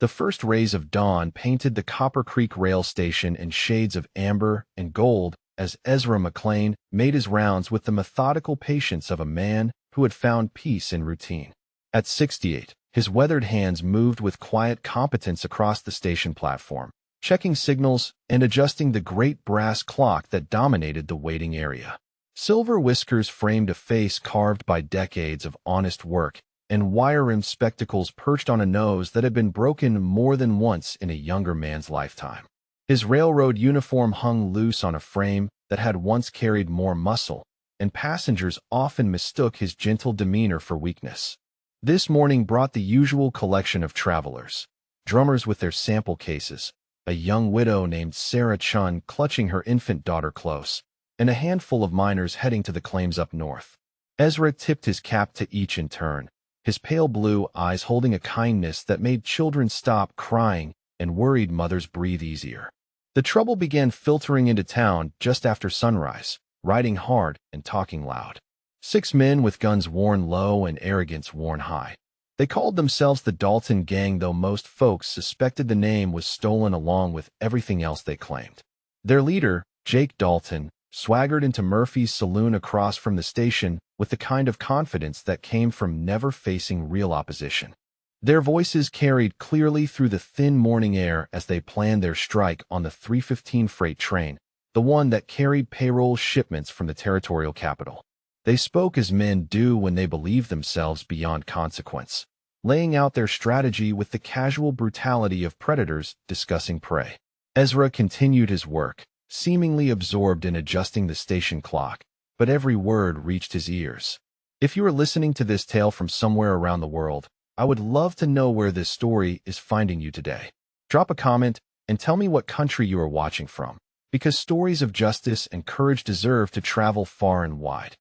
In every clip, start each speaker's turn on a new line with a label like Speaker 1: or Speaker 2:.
Speaker 1: The first rays of dawn painted the Copper Creek rail station in shades of amber and gold as Ezra McLean made his rounds with the methodical patience of a man who had found peace in routine. At 68, his weathered hands moved with quiet competence across the station platform, checking signals and adjusting the great brass clock that dominated the waiting area. Silver whiskers framed a face carved by decades of honest work, and wire-rimmed spectacles perched on a nose that had been broken more than once in a younger man's lifetime. His railroad uniform hung loose on a frame that had once carried more muscle, and passengers often mistook his gentle demeanor for weakness. This morning brought the usual collection of travelers, drummers with their sample cases, a young widow named Sarah Chun clutching her infant daughter close, and a handful of miners heading to the claims up north. Ezra tipped his cap to each in turn, his pale blue eyes holding a kindness that made children stop crying and worried mothers breathe easier. The trouble began filtering into town just after sunrise, riding hard and talking loud. 6 men with guns worn low and arrogance worn high. They called themselves the Dalton Gang, though most folks suspected the name was stolen along with everything else they claimed. Their leader, Jake Dalton, swaggered into Murphy's saloon across from the station with the kind of confidence that came from never facing real opposition. Their voices carried clearly through the thin morning air as they planned their strike on the 315 freight train, the one that carried payroll shipments from the territorial capital. They spoke as men do when they believe themselves beyond consequence, laying out their strategy with the casual brutality of predators discussing prey. Ezra continued his work, seemingly absorbed in adjusting the station clock, but every word reached his ears. If you are listening to this tale from somewhere around the world, I would love to know where this story is finding you today. Drop a comment and tell me what country you are watching from, because stories of justice and courage deserve to travel far and wide.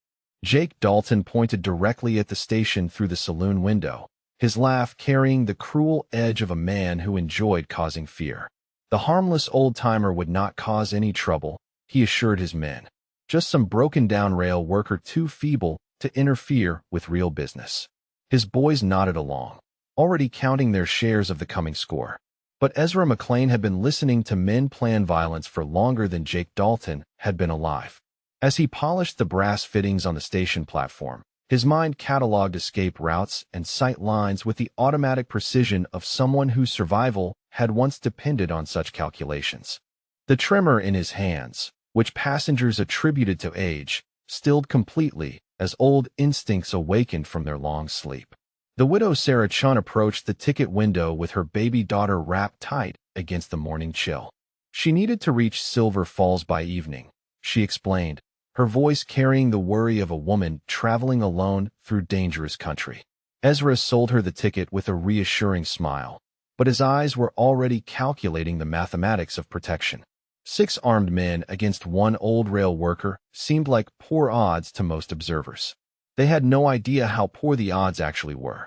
Speaker 1: Jake Dalton pointed directly at the station through the saloon window, his laugh carrying the cruel edge of a man who enjoyed causing fear. The harmless old-timer would not cause any trouble, he assured his men. Just some broken-down rail worker too feeble to interfere with real business. His boys nodded along, already counting their shares of the coming score. But Ezra McLean had been listening to men plan violence for longer than Jake Dalton had been alive. As he polished the brass fittings on the station platform, his mind cataloged escape routes and sight lines with the automatic precision of someone whose survival had once depended on such calculations. The tremor in his hands, which passengers attributed to age, stilled completely as old instincts awakened from their long sleep. The widow Sarah Chun approached the ticket window with her baby daughter wrapped tight against the morning chill. She needed to reach Silver Falls by evening, she explained, her voice carrying the worry of a woman traveling alone through dangerous country. Ezra sold her the ticket with a reassuring smile, but his eyes were already calculating the mathematics of protection. 6 armed men against 1 old rail worker seemed like poor odds to most observers. They had no idea how poor the odds actually were.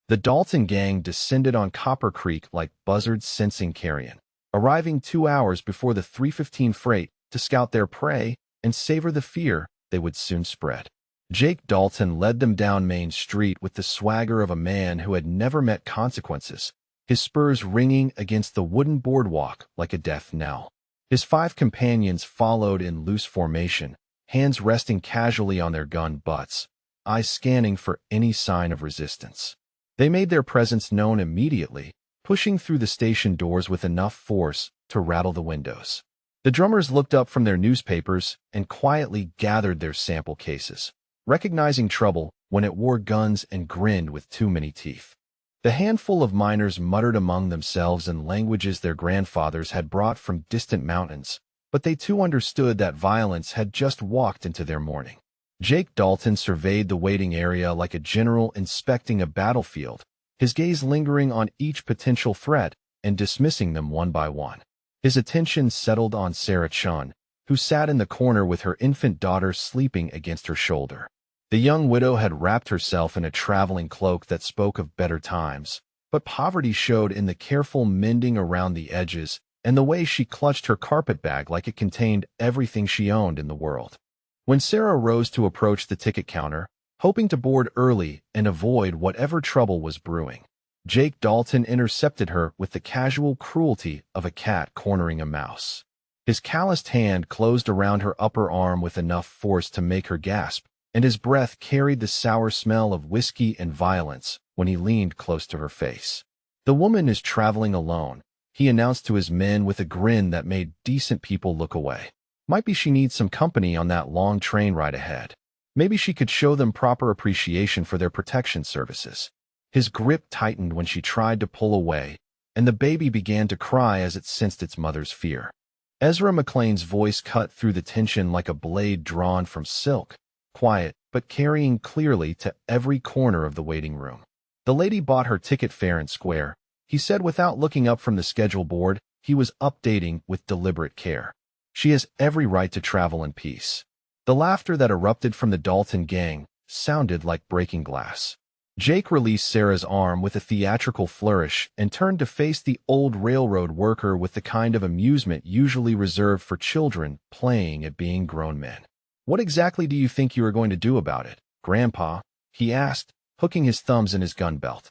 Speaker 1: The Dalton Gang descended on Copper Creek like buzzards sensing carrion, arriving 2 hours before the 315 freight to scout their prey and savor the fear they would soon spread. Jake Dalton led them down Main Street with the swagger of a man who had never met consequences, his spurs ringing against the wooden boardwalk like a death knell. His 5 companions followed in loose formation, hands resting casually on their gun butts, eyes scanning for any sign of resistance. They made their presence known immediately, pushing through the station doors with enough force to rattle the windows. The drummers looked up from their newspapers and quietly gathered their sample cases, recognizing trouble when it wore guns and grinned with too many teeth. The handful of miners muttered among themselves in languages their grandfathers had brought from distant mountains, but they too understood that violence had just walked into their morning. Jake Dalton surveyed the waiting area like a general inspecting a battlefield, his gaze lingering on each potential threat and dismissing them one by one. His attention settled on Sarah Chun, who sat in the corner with her infant daughter sleeping against her shoulder. The young widow had wrapped herself in a traveling cloak that spoke of better times, but poverty showed in the careful mending around the edges and the way she clutched her carpet bag like it contained everything she owned in the world. When Sarah rose to approach the ticket counter, hoping to board early and avoid whatever trouble was brewing, Jake Dalton intercepted her with the casual cruelty of a cat cornering a mouse. His calloused hand closed around her upper arm with enough force to make her gasp, and his breath carried the sour smell of whiskey and violence when he leaned close to her face. "The woman is traveling alone," he announced to his men with a grin that made decent people look away. "Might be she needs some company on that long train ride ahead. Maybe she could show them proper appreciation for their protection services." His grip tightened when she tried to pull away, and the baby began to cry as it sensed its mother's fear. Ezra McLean's voice cut through the tension like a blade drawn from silk, quiet but carrying clearly to every corner of the waiting room. "The lady bought her ticket fair and square," he said without looking up from the schedule board he was updating with deliberate care. "She has every right to travel in peace." The laughter that erupted from the Dalton gang sounded like breaking glass. Jake released Sarah's arm with a theatrical flourish and turned to face the old railroad worker with the kind of amusement usually reserved for children playing at being grown men. "What exactly do you think you are going to do about it, Grandpa?" he asked, hooking his thumbs in his gun belt.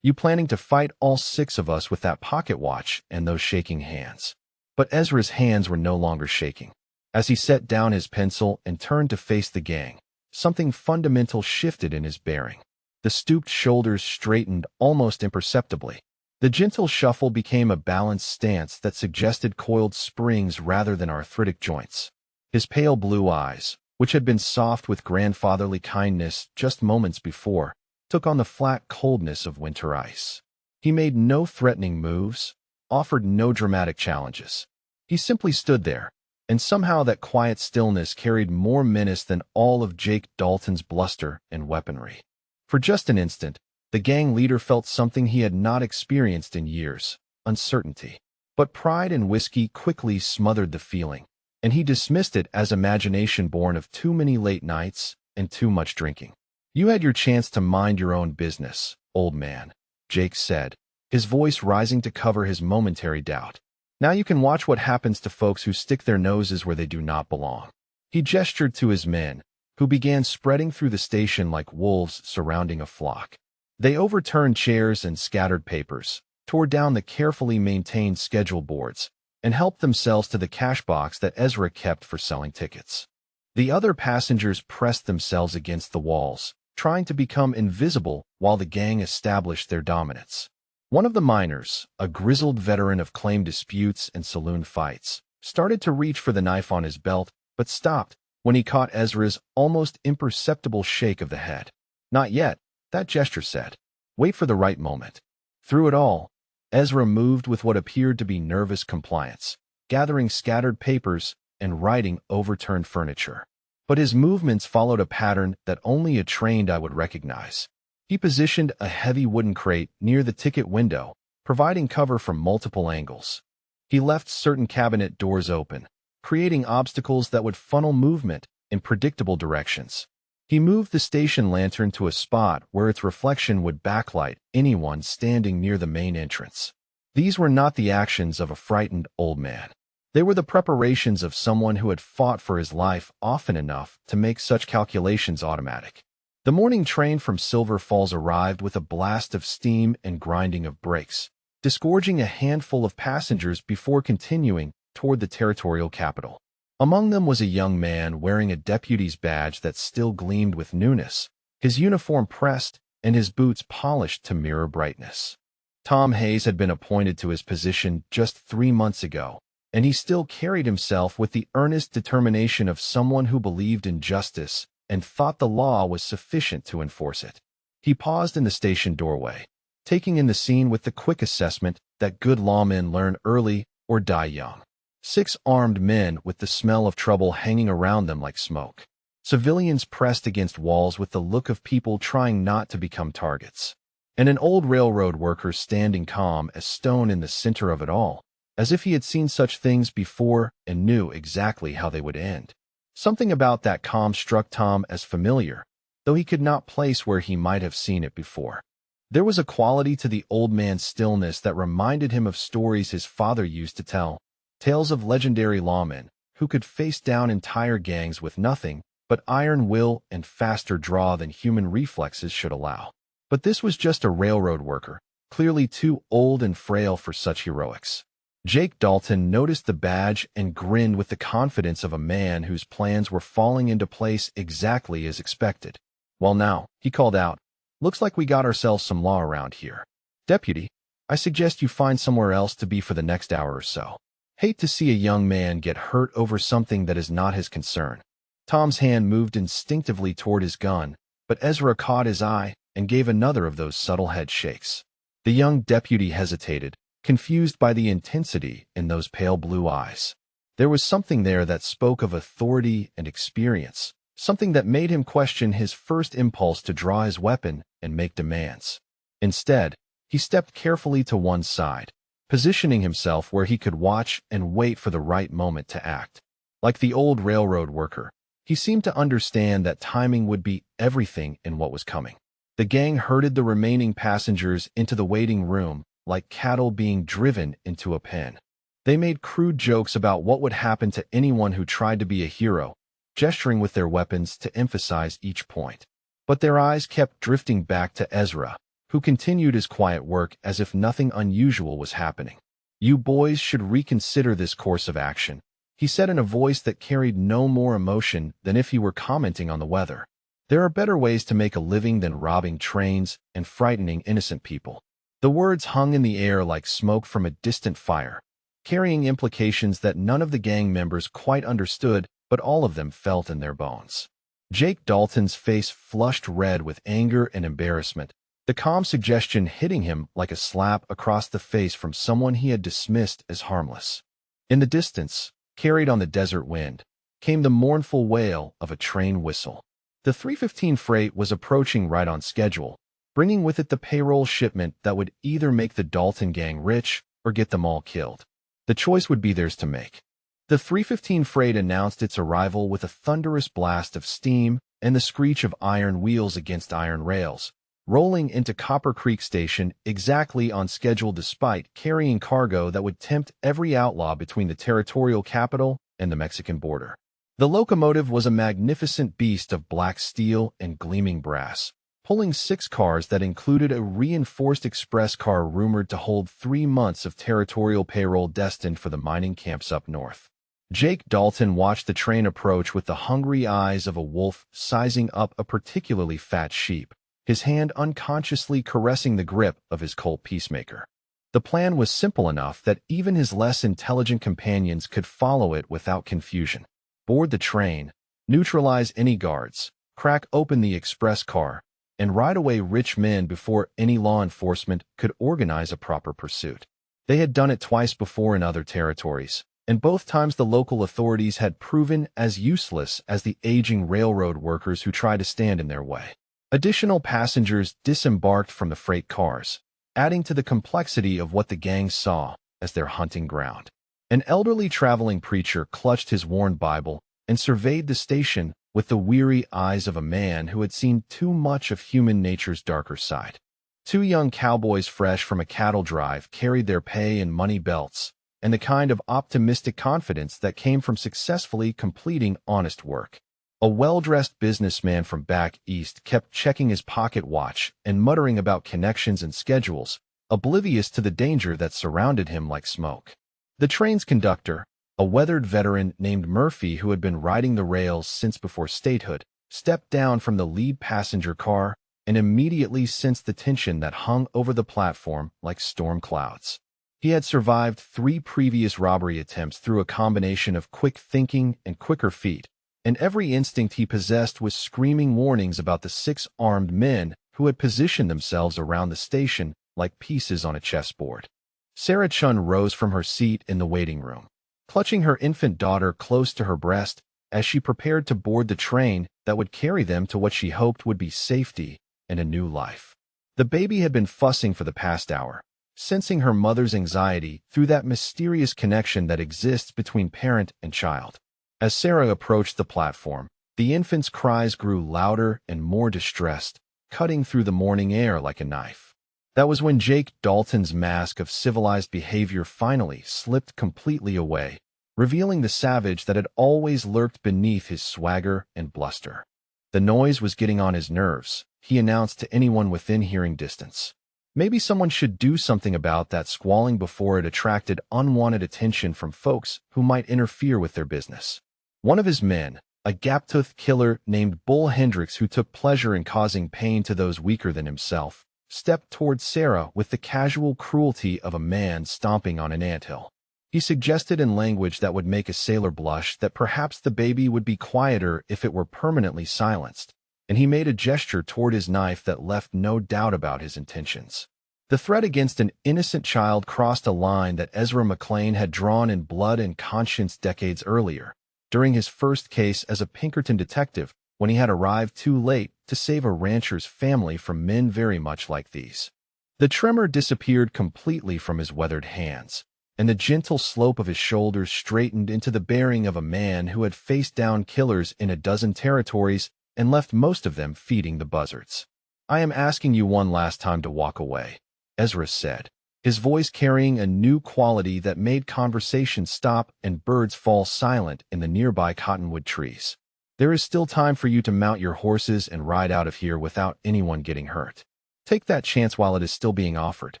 Speaker 1: "You planning to fight all 6 of us with that pocket watch and those shaking hands?" But Ezra's hands were no longer shaking. As he set down his pencil and turned to face the gang, something fundamental shifted in his bearing. The stooped shoulders straightened almost imperceptibly. The gentle shuffle became a balanced stance that suggested coiled springs rather than arthritic joints. His pale blue eyes, which had been soft with grandfatherly kindness just moments before, took on the flat coldness of winter ice. He made no threatening moves, offered no dramatic challenges. He simply stood there, and somehow that quiet stillness carried more menace than all of Jake Dalton's bluster and weaponry. For just an instant, the gang leader felt something he had not experienced in years: uncertainty. But pride and whiskey quickly smothered the feeling, and he dismissed it as imagination born of too many late nights and too much drinking. "You had your chance to mind your own business, old man," Jake said, his voice rising to cover his momentary doubt. "Now you can watch what happens to folks who stick their noses where they do not belong." He gestured to his men, who began spreading through the station like wolves surrounding a flock. They overturned chairs and scattered papers, tore down the carefully maintained schedule boards, and helped themselves to the cash box that Ezra kept for selling tickets. The other passengers pressed themselves against the walls, trying to become invisible while the gang established their dominance. One of the miners, a grizzled veteran of claim disputes and saloon fights, started to reach for the knife on his belt, but stopped when he caught Ezra's almost imperceptible shake of the head. "Not yet," that gesture said. "Wait for the right moment." Through it all, Ezra moved with what appeared to be nervous compliance, gathering scattered papers and righting overturned furniture. But his movements followed a pattern that only a trained eye would recognize. He positioned a heavy wooden crate near the ticket window, providing cover from multiple angles. He left certain cabinet doors open, creating obstacles that would funnel movement in predictable directions. He moved the station lantern to a spot where its reflection would backlight anyone standing near the main entrance. These were not the actions of a frightened old man. They were the preparations of someone who had fought for his life often enough to make such calculations automatic. The morning train from Silver Falls arrived with a blast of steam and grinding of brakes, disgorging a handful of passengers before continuing toward the territorial capital. Among them was a young man wearing a deputy's badge that still gleamed with newness, his uniform pressed and his boots polished to mirror brightness. Tom Hayes had been appointed to his position just 3 months ago, and he still carried himself with the earnest determination of someone who believed in justice and thought the law was sufficient to enforce it. He paused in the station doorway, taking in the scene with the quick assessment that good lawmen learn early or die young. 6 armed men with the smell of trouble hanging around them like smoke. Civilians pressed against walls with the look of people trying not to become targets. And an old railroad worker standing calm as stone in the center of it all, as if he had seen such things before and knew exactly how they would end. Something about that calm struck Tom as familiar, though he could not place where he might have seen it before. There was a quality to the old man's stillness that reminded him of stories his father used to tell, tales of legendary lawmen who could face down entire gangs with nothing but iron will and faster draw than human reflexes should allow. But this was just a railroad worker, clearly too old and frail for such heroics. Jake Dalton noticed the badge and grinned with the confidence of a man whose plans were falling into place exactly as expected. "Well now," he called out, "looks like we got ourselves some law around here. Deputy, I suggest you find somewhere else to be for the next hour or so. Hate to see a young man get hurt over something that is not his concern." Tom's hand moved instinctively toward his gun, but Ezra caught his eye and gave another of those subtle head shakes. The young deputy hesitated, confused by the intensity in those pale blue eyes. There was something there that spoke of authority and experience, something that made him question his first impulse to draw his weapon and make demands. Instead, he stepped carefully to one side, positioning himself where he could watch and wait for the right moment to act. Like the old railroad worker, he seemed to understand that timing would be everything in what was coming. The gang herded the remaining passengers into the waiting room, like cattle being driven into a pen. They made crude jokes about what would happen to anyone who tried to be a hero, gesturing with their weapons to emphasize each point. But their eyes kept drifting back to Ezra, who continued his quiet work as if nothing unusual was happening. "You boys should reconsider this course of action," he said in a voice that carried no more emotion than if he were commenting on the weather. "There are better ways to make a living than robbing trains and frightening innocent people." The words hung in the air like smoke from a distant fire, carrying implications that none of the gang members quite understood, but all of them felt in their bones. Jake Dalton's face flushed red with anger and embarrassment, the calm suggestion hitting him like a slap across the face from someone he had dismissed as harmless. In the distance, carried on the desert wind, came the mournful wail of a train whistle. The 315 freight was approaching right on schedule, bringing with it the payroll shipment that would either make the Dalton gang rich or get them all killed. The choice would be theirs to make. The 315 freight announced its arrival with a thunderous blast of steam and the screech of iron wheels against iron rails, rolling into Copper Creek Station exactly on schedule despite carrying cargo that would tempt every outlaw between the territorial capital and the Mexican border. The locomotive was a magnificent beast of black steel and gleaming brass, pulling 6 cars that included a reinforced express car rumored to hold 3 months of territorial payroll destined for the mining camps up north. Jake Dalton watched the train approach with the hungry eyes of a wolf sizing up a particularly fat sheep, his hand unconsciously caressing the grip of his Colt Peacemaker. The plan was simple enough that even his less intelligent companions could follow it without confusion. Board the train, neutralize any guards, crack open the express car, and ride away rich men before any law enforcement could organize a proper pursuit. They had done it twice before in other territories, and both times the local authorities had proven as useless as the aging railroad workers who tried to stand in their way. Additional passengers disembarked from the freight cars, adding to the complexity of what the gang saw as their hunting ground. An elderly traveling preacher clutched his worn Bible and surveyed the station with the weary eyes of a man who had seen too much of human nature's darker side. 2 young cowboys fresh from a cattle drive carried their pay in money belts, and the kind of optimistic confidence that came from successfully completing honest work. A well-dressed businessman from back east kept checking his pocket watch and muttering about connections and schedules, oblivious to the danger that surrounded him like smoke. The train's conductor, a weathered veteran named Murphy who had been riding the rails since before statehood, stepped down from the lead passenger car and immediately sensed the tension that hung over the platform like storm clouds. He had survived 3 previous robbery attempts through a combination of quick thinking and quicker feet, and every instinct he possessed was screaming warnings about the 6 armed men who had positioned themselves around the station like pieces on a chessboard. Sarah Chun rose from her seat in the waiting room, clutching her infant daughter close to her breast as she prepared to board the train that would carry them to what she hoped would be safety and a new life. The baby had been fussing for the past hour, sensing her mother's anxiety through that mysterious connection that exists between parent and child. As Sarah approached the platform, the infant's cries grew louder and more distressed, cutting through the morning air like a knife. That was when Jake Dalton's mask of civilized behavior finally slipped completely away, revealing the savage that had always lurked beneath his swagger and bluster. The noise was getting on his nerves, he announced to anyone within hearing distance. Maybe someone should do something about that squalling before it attracted unwanted attention from folks who might interfere with their business. One of his men, a gap-toothed killer named Bull Hendricks who took pleasure in causing pain to those weaker than himself, stepped toward Sarah with the casual cruelty of a man stomping on an anthill. He suggested in language that would make a sailor blush that perhaps the baby would be quieter if it were permanently silenced, and he made a gesture toward his knife that left no doubt about his intentions. The threat against an innocent child crossed a line that Ezra McLean had drawn in blood and conscience decades earlier, during his first case as a Pinkerton detective, when he had arrived too late to save a rancher's family from men very much like these. The tremor disappeared completely from his weathered hands, and the gentle slope of his shoulders straightened into the bearing of a man who had faced down killers in a dozen territories and left most of them feeding the buzzards. "I am asking you one last time to walk away," Ezra said, his voice carrying a new quality that made conversation stop and birds fall silent in the nearby cottonwood trees. "There is still time for you to mount your horses and ride out of here without anyone getting hurt. Take that chance while it is still being offered."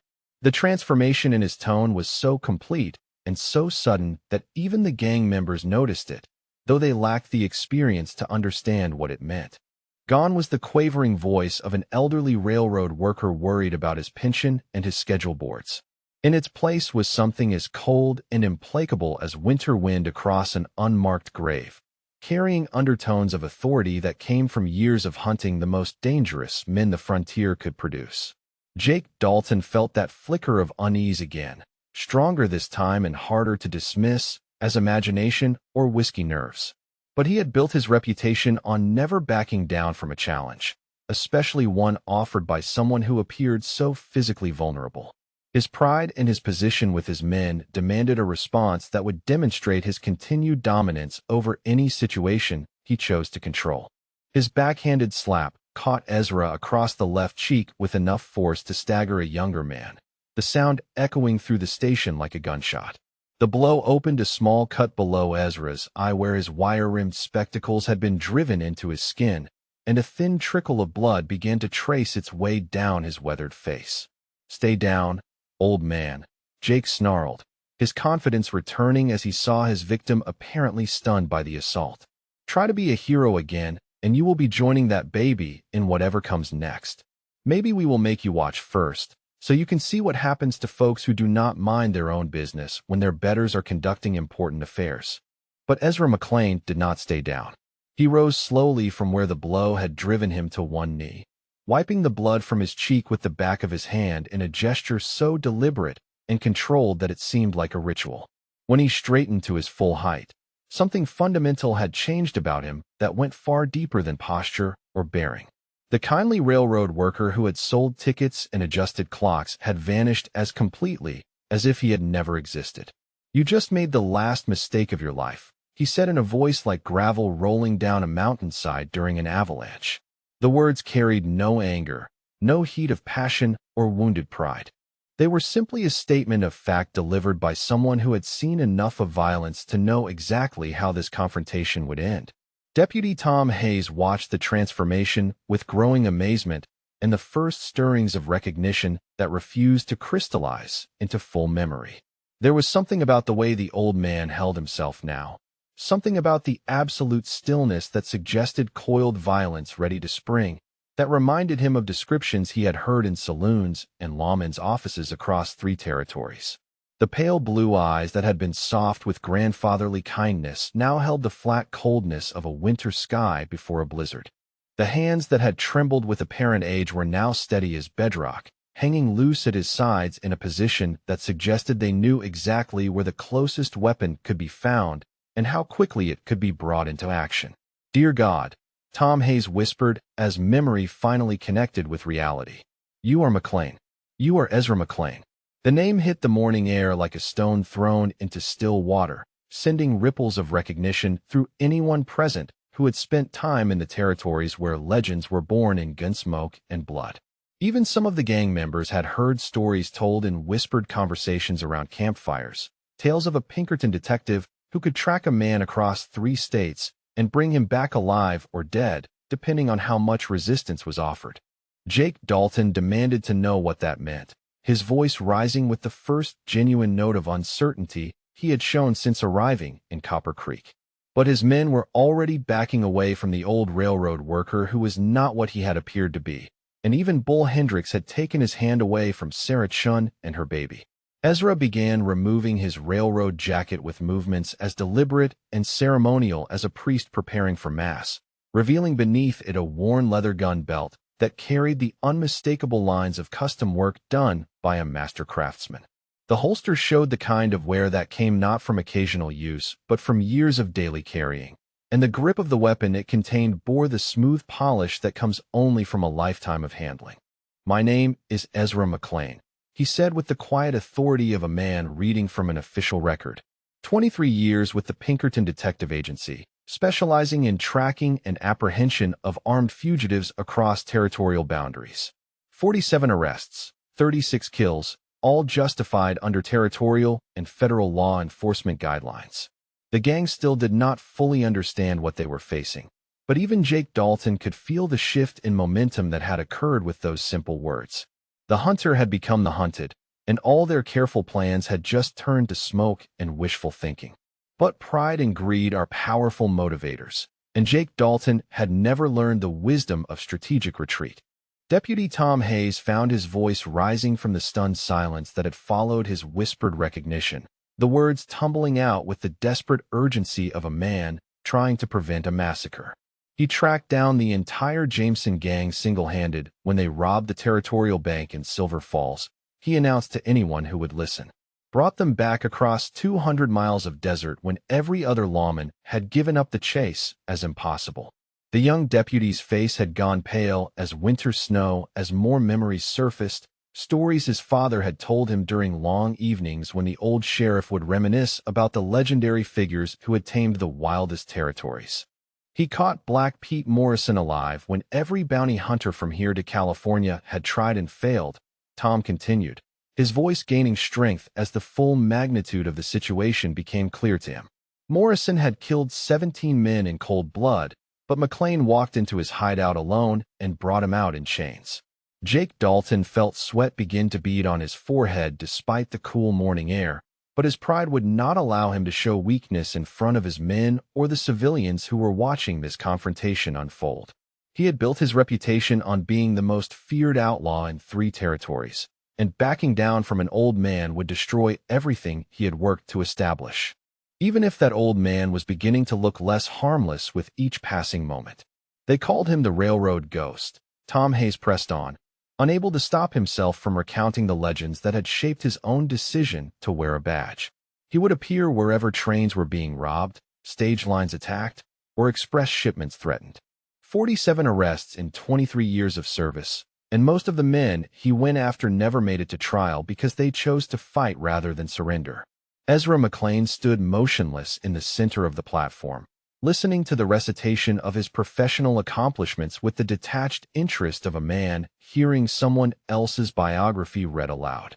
Speaker 1: The transformation in his tone was so complete and so sudden that even the gang members noticed it, though they lacked the experience to understand what it meant. Gone was the quavering voice of an elderly railroad worker worried about his pension and his schedule boards. In its place was something as cold and implacable as winter wind across an unmarked grave, carrying undertones of authority that came from years of hunting the most dangerous men the frontier could produce. Jake Dalton felt that flicker of unease again, stronger this time and harder to dismiss as imagination or whiskey nerves. But he had built his reputation on never backing down from a challenge, especially one offered by someone who appeared so physically vulnerable. His pride and his position with his men demanded a response that would demonstrate his continued dominance over any situation he chose to control. His backhanded slap caught Ezra across the left cheek with enough force to stagger a younger man, the sound echoing through the station like a gunshot. The blow opened a small cut below Ezra's eye where his wire-rimmed spectacles had been driven into his skin, and a thin trickle of blood began to trace its way down his weathered face. "Stay down, old man," Jake snarled, his confidence returning as he saw his victim apparently stunned by the assault. "Try to be a hero again, and you will be joining that baby in whatever comes next. Maybe we will make you watch first, so you can see what happens to folks who do not mind their own business when their betters are conducting important affairs." But Ezra McLean did not stay down. He rose slowly from where the blow had driven him to one knee, wiping the blood from his cheek with the back of his hand in a gesture so deliberate and controlled that it seemed like a ritual. When he straightened to his full height, something fundamental had changed about him that went far deeper than posture or bearing. The kindly railroad worker who had sold tickets and adjusted clocks had vanished as completely as if he had never existed. "You just made the last mistake of your life," he said in a voice like gravel rolling down a mountainside during an avalanche. The words carried no anger, no heat of passion or wounded pride. They were simply a statement of fact delivered by someone who had seen enough of violence to know exactly how this confrontation would end. Deputy Tom Hayes watched the transformation with growing amazement and the first stirrings of recognition that refused to crystallize into full memory. There was something about the way the old man held himself now, something about the absolute stillness that suggested coiled violence ready to spring, that reminded him of descriptions he had heard in saloons and lawmen's offices across 3 territories. The pale blue eyes that had been soft with grandfatherly kindness now held the flat coldness of a winter sky before a blizzard. The hands that had trembled with apparent age were now steady as bedrock, hanging loose at his sides in a position that suggested they knew exactly where the closest weapon could be found and how quickly it could be brought into action. "Dear God," Tom Hayes whispered as memory finally connected with reality. "You are McLean. You are Ezra McLean." The name hit the morning air like a stone thrown into still water, sending ripples of recognition through anyone present who had spent time in the territories where legends were born in gunsmoke and blood. Even some of the gang members had heard stories told in whispered conversations around campfires, tales of a Pinkerton detective who could track a man across 3 states and bring him back alive or dead, depending on how much resistance was offered. Jake Dalton demanded to know what that meant, his voice rising with the first genuine note of uncertainty he had shown since arriving in Copper Creek. But his men were already backing away from the old railroad worker who was not what he had appeared to be, and even Bull Hendricks had taken his hand away from Sarah Chun and her baby. Ezra began removing his railroad jacket with movements as deliberate and ceremonial as a priest preparing for Mass, revealing beneath it a worn leather gun belt that carried the unmistakable lines of custom work done by a master craftsman. The holster showed the kind of wear that came not from occasional use, but from years of daily carrying, and the grip of the weapon it contained bore the smooth polish that comes only from a lifetime of handling. "My name is Ezra McLean," he said with the quiet authority of a man reading from an official record. 23 years with the Pinkerton Detective Agency, specializing in tracking and apprehension of armed fugitives across territorial boundaries. 47 arrests, 36 kills, all justified under territorial and federal law enforcement guidelines. The gang still did not fully understand what they were facing, but even Jake Dalton could feel the shift in momentum that had occurred with those simple words. The hunter had become the hunted, and all their careful plans had just turned to smoke and wishful thinking. But pride and greed are powerful motivators, and Jake Dalton had never learned the wisdom of strategic retreat. Deputy Tom Hayes found his voice rising from the stunned silence that had followed his whispered recognition, the words tumbling out with the desperate urgency of a man trying to prevent a massacre. He tracked down the entire Jameson gang single-handed when they robbed the Territorial Bank in Silver Falls, he announced to anyone who would listen. Brought them back across 200 miles of desert when every other lawman had given up the chase as impossible. The young deputy's face had gone pale as winter snow as more memories surfaced, stories his father had told him during long evenings when the old sheriff would reminisce about the legendary figures who had tamed the wildest territories. He caught Black Pete Morrison alive when every bounty hunter from here to California had tried and failed, Tom continued, his voice gaining strength as the full magnitude of the situation became clear to him. Morrison had killed 17 men in cold blood, but McLean walked into his hideout alone and brought him out in chains. Jake Dalton felt sweat begin to bead on his forehead despite the cool morning air, but his pride would not allow him to show weakness in front of his men or the civilians who were watching this confrontation unfold. He had built his reputation on being the most feared outlaw in 3 territories, and backing down from an old man would destroy everything he had worked to establish. Even if that old man was beginning to look less harmless with each passing moment. They called him the Railroad Ghost. Tom Hayes pressed on, unable to stop himself from recounting the legends that had shaped his own decision to wear a badge. He would appear wherever trains were being robbed, stage lines attacked, or express shipments threatened. 47 arrests in 23 years of service, and most of the men he went after never made it to trial because they chose to fight rather than surrender. Ezra McLean stood motionless in the center of the platform, listening to the recitation of his professional accomplishments with the detached interest of a man hearing someone else's biography read aloud.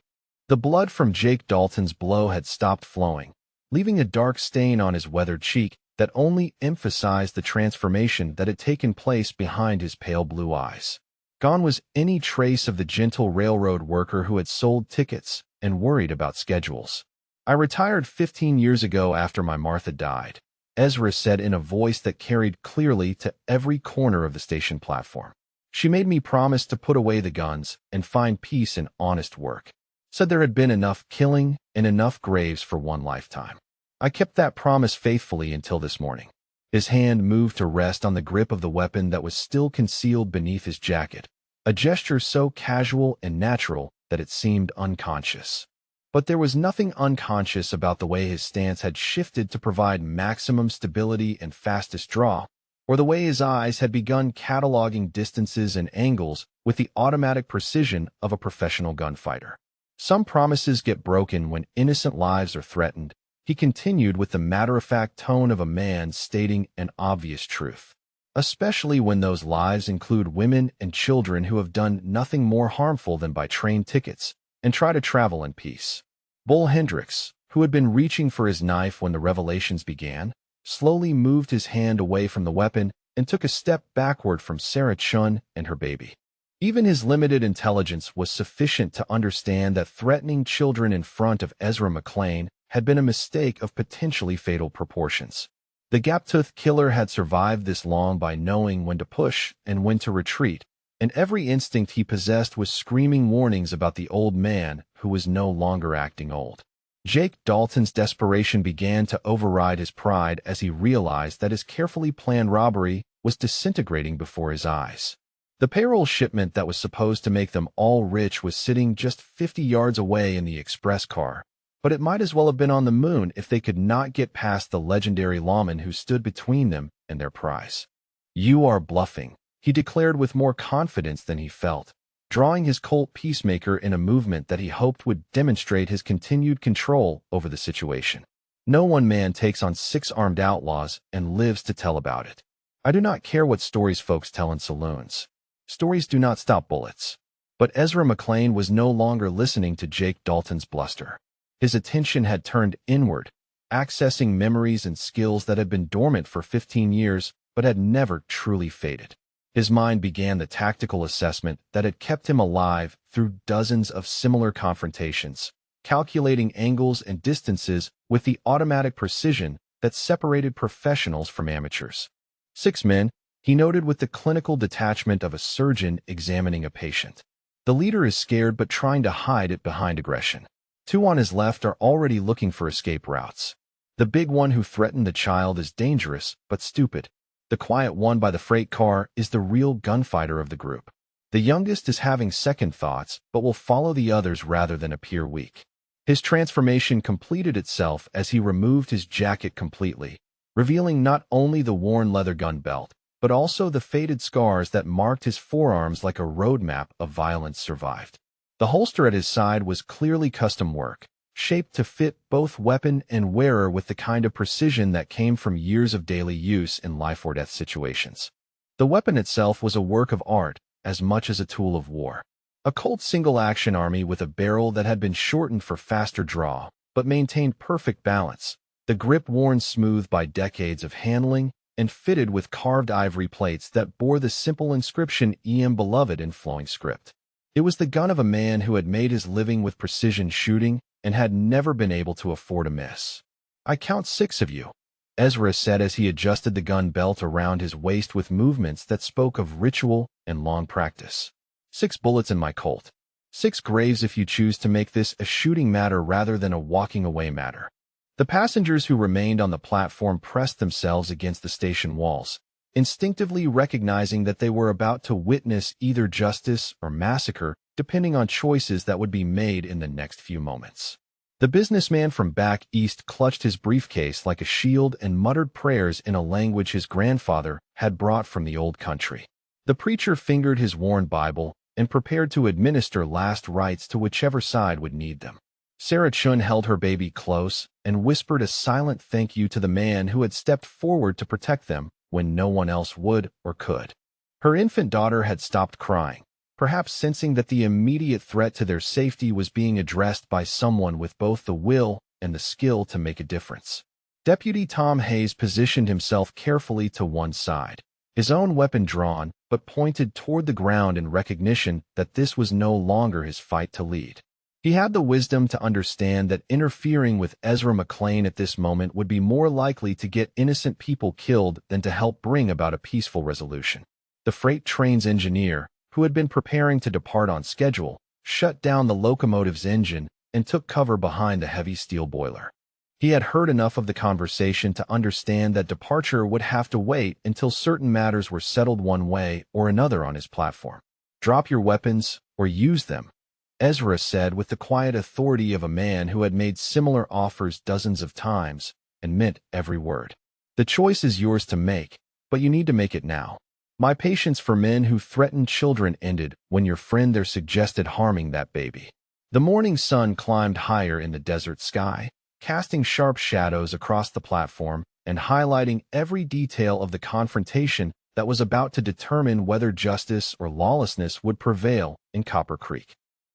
Speaker 1: The blood from Jake Dalton's blow had stopped flowing, leaving a dark stain on his weathered cheek that only emphasized the transformation that had taken place behind his pale blue eyes. Gone was any trace of the gentle railroad worker who had sold tickets and worried about schedules. "I retired 15 years ago after my Martha died," Ezra said in a voice that carried clearly to every corner of the station platform. "She made me promise to put away the guns and find peace in honest work. Said there had been enough killing and enough graves for one lifetime. I kept that promise faithfully until this morning." His hand moved to rest on the grip of the weapon that was still concealed beneath his jacket, a gesture so casual and natural that it seemed unconscious. But there was nothing unconscious about the way his stance had shifted to provide maximum stability and fastest draw, or the way his eyes had begun cataloging distances and angles with the automatic precision of a professional gunfighter. "Some promises get broken when innocent lives are threatened," he continued with the matter-of-fact tone of a man stating an obvious truth. "Especially when those lives include women and children who have done nothing more harmful than buy train tickets and try to travel in peace." Bull Hendricks, who had been reaching for his knife when the revelations began, slowly moved his hand away from the weapon and took a step backward from Sarah Chun and her baby. Even his limited intelligence was sufficient to understand that threatening children in front of Ezra McLean had been a mistake of potentially fatal proportions. The gap-toothed killer had survived this long by knowing when to push and when to retreat, and every instinct he possessed was screaming warnings about the old man who was no longer acting old. Jake Dalton's desperation began to override his pride as he realized that his carefully planned robbery was disintegrating before his eyes. The payroll shipment that was supposed to make them all rich was sitting just 50 yards away in the express car, but it might as well have been on the moon if they could not get past the legendary lawman who stood between them and their prize. "You are bluffing," he declared with more confidence than he felt, drawing his Colt Peacemaker in a movement that he hoped would demonstrate his continued control over the situation. "No one man takes on 6 armed outlaws and lives to tell about it. I do not care what stories folks tell in saloons. Stories do not stop bullets." But Ezra McLean was no longer listening to Jake Dalton's bluster. His attention had turned inward, accessing memories and skills that had been dormant for 15 years but had never truly faded. His mind began the tactical assessment that had kept him alive through dozens of similar confrontations, calculating angles and distances with the automatic precision that separated professionals from amateurs. 6 men, he noted with the clinical detachment of a surgeon examining a patient. The leader is scared but trying to hide it behind aggression. 2 on his left are already looking for escape routes. The big one who threatened the child is dangerous but stupid. The quiet one by the freight car is the real gunfighter of the group. The youngest is having second thoughts but will follow the others rather than appear weak. His transformation completed itself as he removed his jacket completely, revealing not only the worn leather gun belt, but also the faded scars that marked his forearms like a roadmap of violence survived. The holster at his side was clearly custom work, shaped to fit both weapon and wearer with the kind of precision that came from years of daily use in life-or-death situations. The weapon itself was a work of art as much as a tool of war. A Colt single-action army with a barrel that had been shortened for faster draw, but maintained perfect balance, the grip worn smooth by decades of handling and fitted with carved ivory plates that bore the simple inscription "E.M. Beloved" in flowing script. It was the gun of a man who had made his living with precision shooting and had never been able to afford a miss. "I count 6 of you," Ezra said as he adjusted the gun belt around his waist with movements that spoke of ritual and long practice. "6 bullets in my Colt. 6 graves if you choose to make this a shooting matter rather than a walking away matter." The passengers who remained on the platform pressed themselves against the station walls, instinctively recognizing that they were about to witness either justice or massacre, depending on choices that would be made in the next few moments. The businessman from back east clutched his briefcase like a shield and muttered prayers in a language his grandfather had brought from the old country. The preacher fingered his worn Bible and prepared to administer last rites to whichever side would need them. Sarah Chun held her baby close and whispered a silent thank you to the man who had stepped forward to protect them when no one else would or could. Her infant daughter had stopped crying, perhaps sensing that the immediate threat to their safety was being addressed by someone with both the will and the skill to make a difference. Deputy Tom Hayes positioned himself carefully to one side, his own weapon drawn but pointed toward the ground in recognition that this was no longer his fight to lead. He had the wisdom to understand that interfering with Ezra McLean at this moment would be more likely to get innocent people killed than to help bring about a peaceful resolution. The freight train's engineer, who had been preparing to depart on schedule, shut down the locomotive's engine and took cover behind the heavy steel boiler. He had heard enough of the conversation to understand that departure would have to wait until certain matters were settled one way or another on his platform. "Drop your weapons or use them," Ezra said with the quiet authority of a man who had made similar offers dozens of times and meant every word. "The choice is yours to make, but you need to make it now. My patience for men who threaten children ended when your friend there suggested harming that baby." The morning sun climbed higher in the desert sky, casting sharp shadows across the platform and highlighting every detail of the confrontation that was about to determine whether justice or lawlessness would prevail in Copper Creek.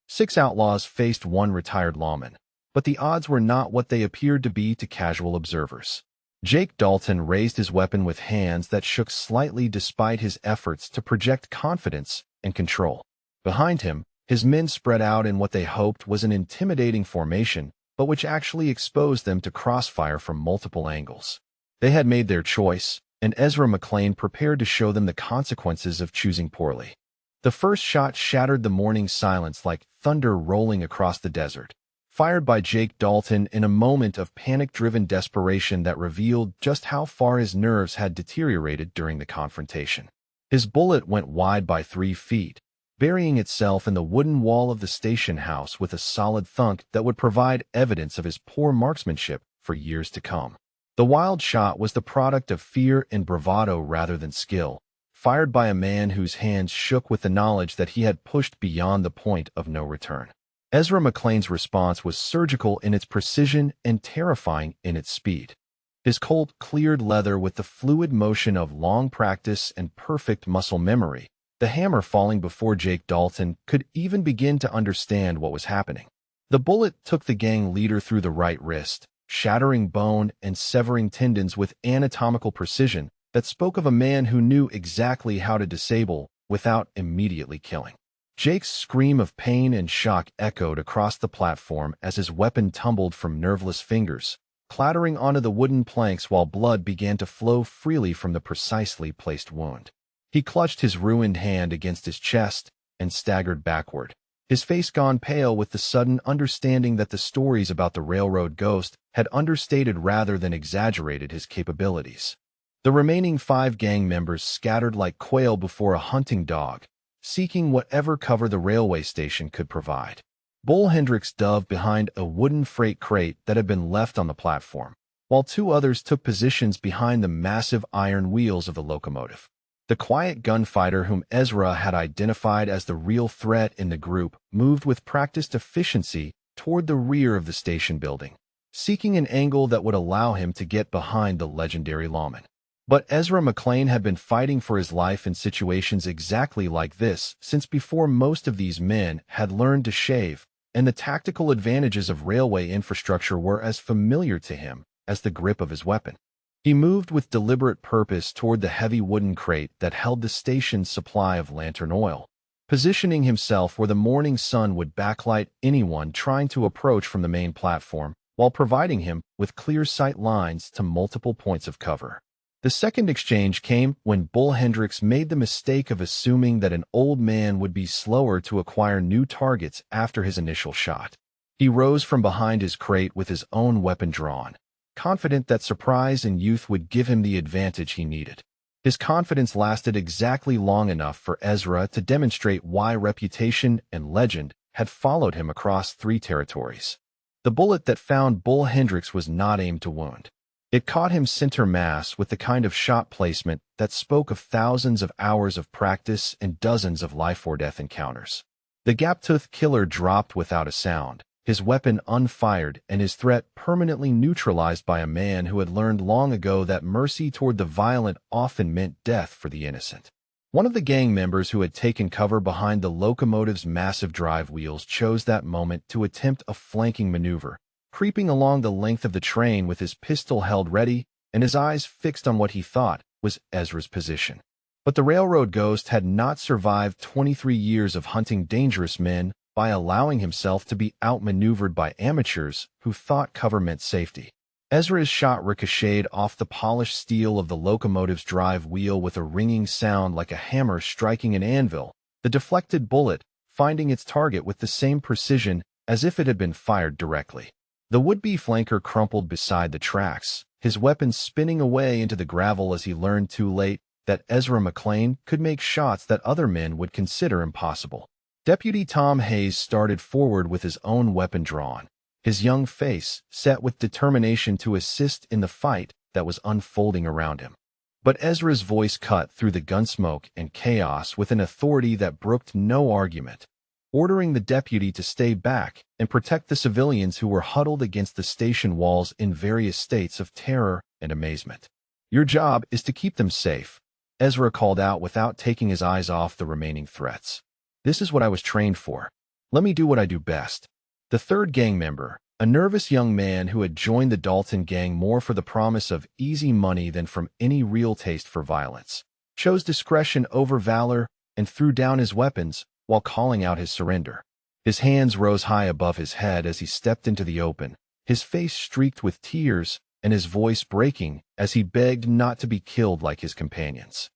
Speaker 1: 6 outlaws faced 1 retired lawman, but the odds were not what they appeared to be to casual observers. Jake Dalton raised his weapon with hands that shook slightly despite his efforts to project confidence and control. Behind him, his men spread out in what they hoped was an intimidating formation, but which actually exposed them to crossfire from multiple angles. They had made their choice, and Ezra McLean prepared to show them the consequences of choosing poorly. The first shot shattered the morning silence like thunder rolling across the desert, fired by Jake Dalton in a moment of panic-driven desperation that revealed just how far his nerves had deteriorated during the confrontation. His bullet went wide by 3 feet, burying itself in the wooden wall of the station house with a solid thunk that would provide evidence of his poor marksmanship for years to come. The wild shot was the product of fear and bravado rather than skill, fired by a man whose hands shook with the knowledge that he had pushed beyond the point of no return. Ezra McLean's response was surgical in its precision and terrifying in its speed. His Colt cleared leather with the fluid motion of long practice and perfect muscle memory, the hammer falling before Jake Dalton could even begin to understand what was happening. The bullet took the gang leader through the right wrist, shattering bone and severing tendons with anatomical precision that spoke of a man who knew exactly how to disable without immediately killing. Jake's scream of pain and shock echoed across the platform as his weapon tumbled from nerveless fingers, clattering onto the wooden planks while blood began to flow freely from the precisely placed wound. He clutched his ruined hand against his chest and staggered backward, his face gone pale with the sudden understanding that the stories about the railroad ghost had understated rather than exaggerated his capabilities. The remaining 5 gang members scattered like quail before a hunting dog, seeking whatever cover the railway station could provide. Bull Hendricks dove behind a wooden freight crate that had been left on the platform, while 2 others took positions behind the massive iron wheels of the locomotive. The quiet gunfighter whom Ezra had identified as the real threat in the group moved with practiced efficiency toward the rear of the station building, seeking an angle that would allow him to get behind the legendary lawman. But Ezra McLean had been fighting for his life in situations exactly like this since before most of these men had learned to shave, and the tactical advantages of railway infrastructure were as familiar to him as the grip of his weapon. He moved with deliberate purpose toward the heavy wooden crate that held the station's supply of lantern oil, positioning himself where the morning sun would backlight anyone trying to approach from the main platform, while providing him with clear sight lines to multiple points of cover. The second exchange came when Bull Hendricks made the mistake of assuming that an old man would be slower to acquire new targets after his initial shot. He rose from behind his crate with his own weapon drawn, confident that surprise and youth would give him the advantage he needed. His confidence lasted exactly long enough for Ezra to demonstrate why reputation and legend had followed him across 3 territories. The bullet that found Bull Hendricks was not aimed to wound. It caught him center mass with the kind of shot placement that spoke of thousands of hours of practice and dozens of life-or-death encounters. The gap-toothed killer dropped without a sound, his weapon unfired and his threat permanently neutralized by a man who had learned long ago that mercy toward the violent often meant death for the innocent. One of the gang members who had taken cover behind the locomotive's massive drive wheels chose that moment to attempt a flanking maneuver, creeping along the length of the train with his pistol held ready and his eyes fixed on what he thought was Ezra's position. But the railroad ghost had not survived 23 years of hunting dangerous men by allowing himself to be outmaneuvered by amateurs who thought cover meant safety. Ezra's shot ricocheted off the polished steel of the locomotive's drive wheel with a ringing sound like a hammer striking an anvil, the deflected bullet finding its target with the same precision as if it had been fired directly. The would-be flanker crumpled beside the tracks, his weapon spinning away into the gravel as he learned too late that Ezra McLean could make shots that other men would consider impossible. Deputy Tom Hayes started forward with his own weapon drawn, his young face set with determination to assist in the fight that was unfolding around him. But Ezra's voice cut through the gunsmoke and chaos with an authority that brooked no argument, ordering the deputy to stay back and protect the civilians who were huddled against the station walls in various states of terror and amazement. "Your job is to keep them safe," Ezra called out without taking his eyes off the remaining threats. "This is what I was trained for. Let me do what I do best." The third gang member, a nervous young man who had joined the Dalton gang more for the promise of easy money than from any real taste for violence, chose discretion over valor and threw down his weapons, while calling out his surrender. His hands rose high above his head as he stepped into the open, his face streaked with tears and his voice breaking as he begged not to be killed like his companions.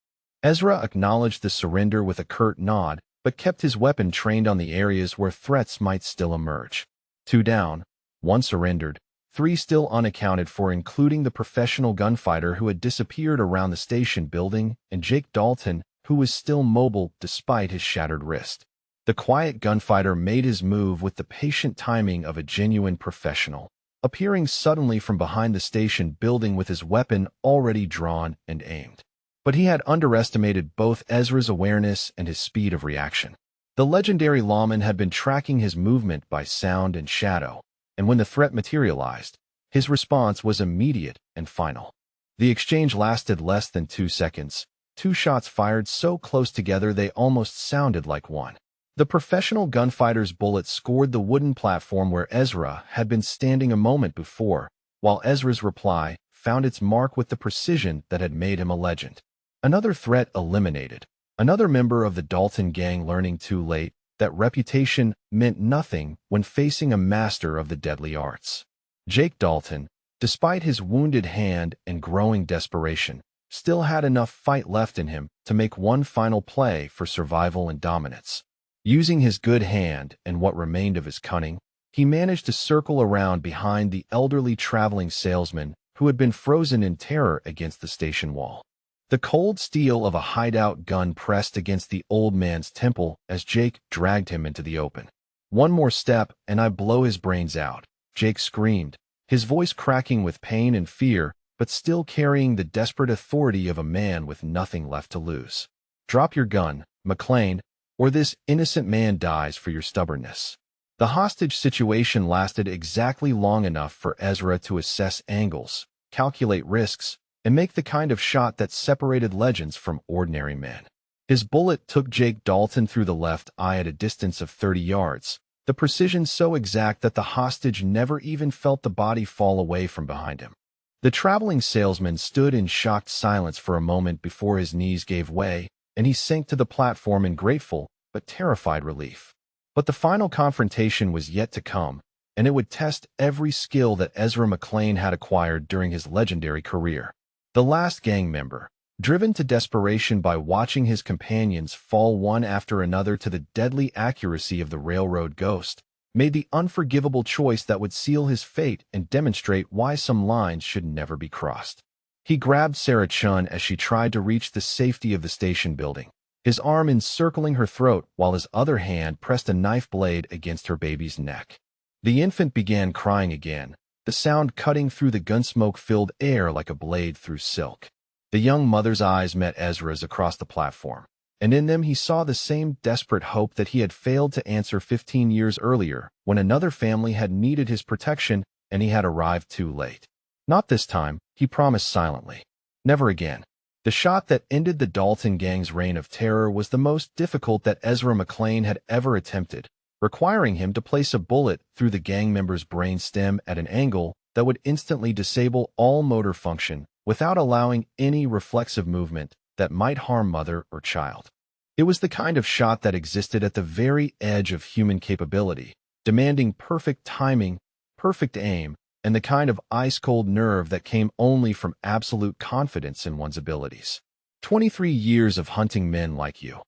Speaker 1: Ezra acknowledged the surrender with a curt nod, but kept his weapon trained on the areas where threats might still emerge. 2 down, 1 surrendered, 3 still unaccounted for, including the professional gunfighter who had disappeared around the station building and Jake Dalton, who was still mobile despite his shattered wrist. The quiet gunfighter made his move with the patient timing of a genuine professional, appearing suddenly from behind the station building with his weapon already drawn and aimed. But he had underestimated both Ezra's awareness and his speed of reaction. The legendary lawman had been tracking his movement by sound and shadow, and when the threat materialized, his response was immediate and final. The exchange lasted less than 2 seconds, 2 shots fired so close together they almost sounded like one. The professional gunfighter's bullet scored the wooden platform where Ezra had been standing a moment before, while Ezra's reply found its mark with the precision that had made him a legend. Another threat eliminated. Another member of the Dalton gang learning too late that reputation meant nothing when facing a master of the deadly arts. Jake Dalton, despite his wounded hand and growing desperation, still had enough fight left in him to make one final play for survival and dominance. Using his good hand and what remained of his cunning, he managed to circle around behind the elderly traveling salesman who had been frozen in terror against the station wall. The cold steel of a hideout gun pressed against the old man's temple as Jake dragged him into the open. "One more step and I blow his brains out," Jake screamed, his voice cracking with pain and fear, but still carrying the desperate authority of a man with nothing left to lose. "Drop your gun, McLean, or this innocent man dies for your stubbornness." The hostage situation lasted exactly long enough for Ezra to assess angles, calculate risks, and make the kind of shot that separated legends from ordinary men. His bullet took Jake Dalton through the left eye at a distance of 30 yards, the precision so exact that the hostage never even felt the body fall away from behind him. The traveling salesman stood in shocked silence for a moment before his knees gave way, and he sank to the platform in grateful but terrified relief. But the final confrontation was yet to come, and it would test every skill that Ezra McLean had acquired during his legendary career. The last gang member, driven to desperation by watching his companions fall one after another to the deadly accuracy of the railroad ghost, made the unforgivable choice that would seal his fate and demonstrate why some lines should never be crossed. He grabbed Sarah Chun as she tried to reach the safety of the station building, his arm encircling her throat while his other hand pressed a knife blade against her baby's neck. The infant began crying again, the sound cutting through the gunsmoke-filled air like a blade through silk. The young mother's eyes met Ezra's across the platform, and in them he saw the same desperate hope that he had failed to answer 15 years earlier when another family had needed his protection and he had arrived too late. "Not this time," he promised silently. "Never again." The shot that ended the Dalton gang's reign of terror was the most difficult that Ezra McLean had ever attempted, requiring him to place a bullet through the gang member's brainstem at an angle that would instantly disable all motor function without allowing any reflexive movement that might harm mother or child. It was the kind of shot that existed at the very edge of human capability, demanding perfect timing, perfect aim, and the kind of ice-cold nerve that came only from absolute confidence in one's abilities. 23 years of hunting men like you,"